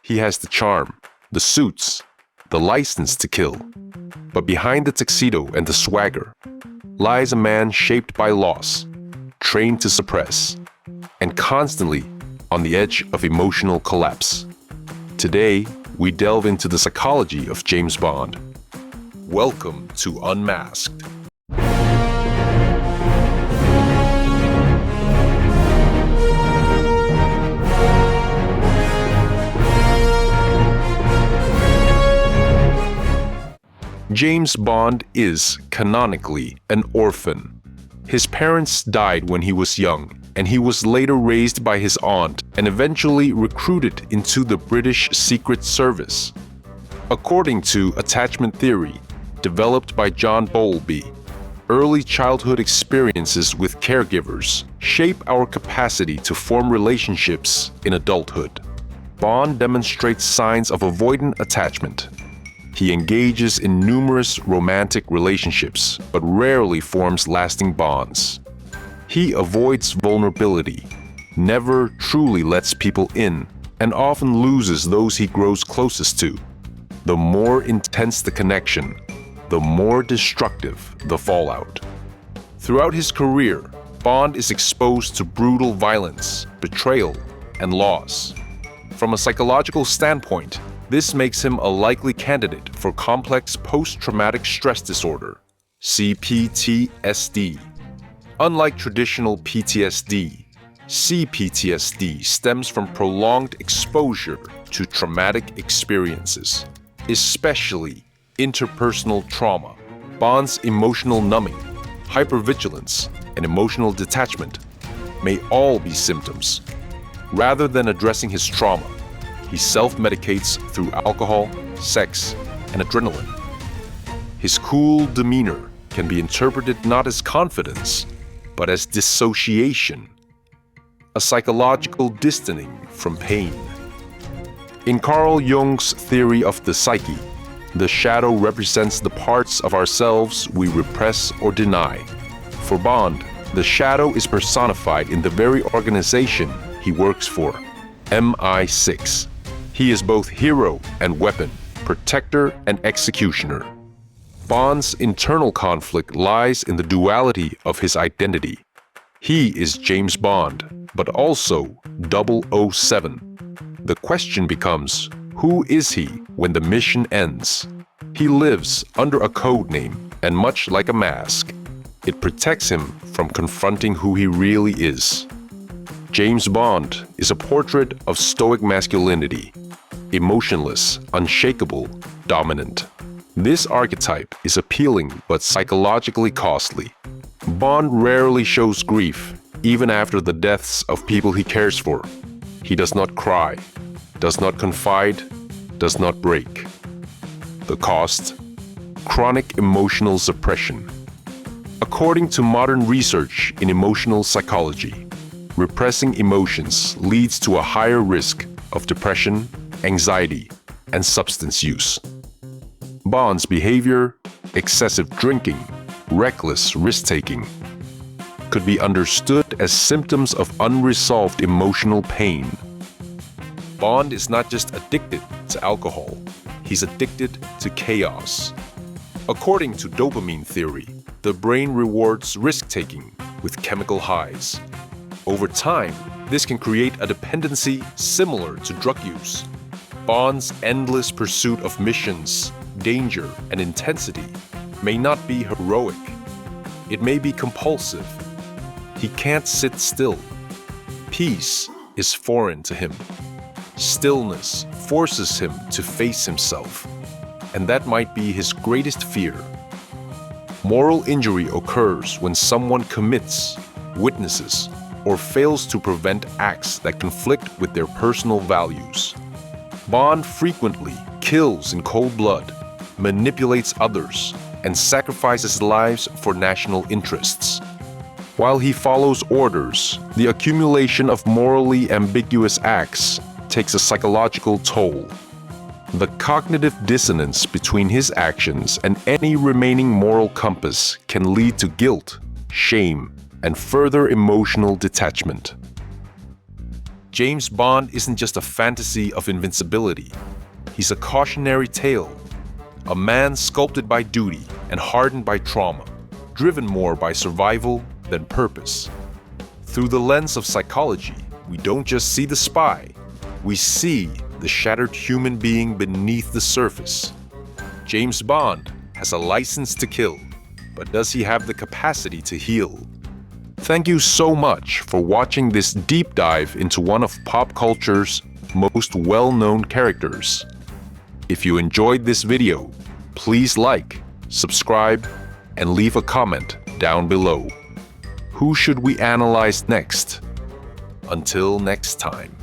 He has the charm, the suits, the license to kill. But behind the tuxedo and the swagger lies a man shaped by loss, trained to suppress, and constantly on the edge of emotional collapse. Today, we delve into the psychology of James Bond. Welcome to Unmasked. James Bond is, canonically, an orphan. His parents died when he was young, and he was later raised by his aunt and eventually recruited into the British Secret Service. According to attachment theory, developed by John Bowlby, early childhood experiences with caregivers shape our capacity to form relationships in adulthood. Bond demonstrates signs of avoidant attachment. He engages in numerous romantic relationships, but rarely forms lasting bonds. He avoids vulnerability, never truly lets people in, and often loses those he grows closest to. The more intense the connection, the more destructive the fallout. Throughout his career, Bond is exposed to brutal violence, betrayal, and loss. From a psychological standpoint, this makes him a likely candidate for complex post-traumatic stress disorder, C-PTSD. Unlike traditional PTSD, C-PTSD stems from prolonged exposure to traumatic experiences, especially interpersonal trauma. Bond's emotional numbing, hypervigilance, and emotional detachment may all be symptoms. Rather than addressing his trauma, he self-medicates through alcohol, sex, and adrenaline. His cool demeanor can be interpreted not as confidence, but as dissociation, a psychological distancing from pain. In Carl Jung's theory of the psyche, the shadow represents the parts of ourselves we repress or deny. For Bond, the shadow is personified in the very organization he works for, MI6. He is both hero and weapon, protector and executioner. Bond's internal conflict lies in the duality of his identity. He is James Bond, but also 007. The question becomes, who is he when the mission ends? He lives under a code name, and much like a mask, it protects him from confronting who he really is. James Bond is a portrait of stoic masculinity, emotionless, unshakable, dominant. This archetype is appealing but psychologically costly. Bond rarely shows grief, even after the deaths of people he cares for. He does not cry, does not confide, does not break. The cost? Chronic emotional suppression. According to modern research in emotional psychology, repressing emotions leads to a higher risk of depression, anxiety, and substance use. Bond's behavior, excessive drinking, reckless risk-taking, could be understood as symptoms of unresolved emotional pain. Bond is not just addicted to alcohol, he's addicted to chaos. According to dopamine theory, the brain rewards risk-taking with chemical highs. Over time, this can create a dependency similar to drug use. Bond's endless pursuit of missions, danger, and intensity may not be heroic. It may be compulsive. He can't sit still. Peace is foreign to him. Stillness forces him to face himself, and that might be his greatest fear. Moral injury occurs when someone commits, witnesses, or fails to prevent acts that conflict with their personal values. Bond frequently kills in cold blood, manipulates others, and sacrifices lives for national interests. While he follows orders, the accumulation of morally ambiguous acts takes a psychological toll. The cognitive dissonance between his actions and any remaining moral compass can lead to guilt, shame, and further emotional detachment. James Bond isn't just a fantasy of invincibility. He's a cautionary tale. A man sculpted by duty and hardened by trauma, driven more by survival than purpose. Through the lens of psychology, we don't just see the spy, we see the shattered human being beneath the surface. James Bond has a license to kill, but does he have the capacity to heal? Thank you so much for watching this deep dive into one of pop culture's most well-known characters. If you enjoyed this video, please like, subscribe, and leave a comment down below. Who should we analyze next? Until next time.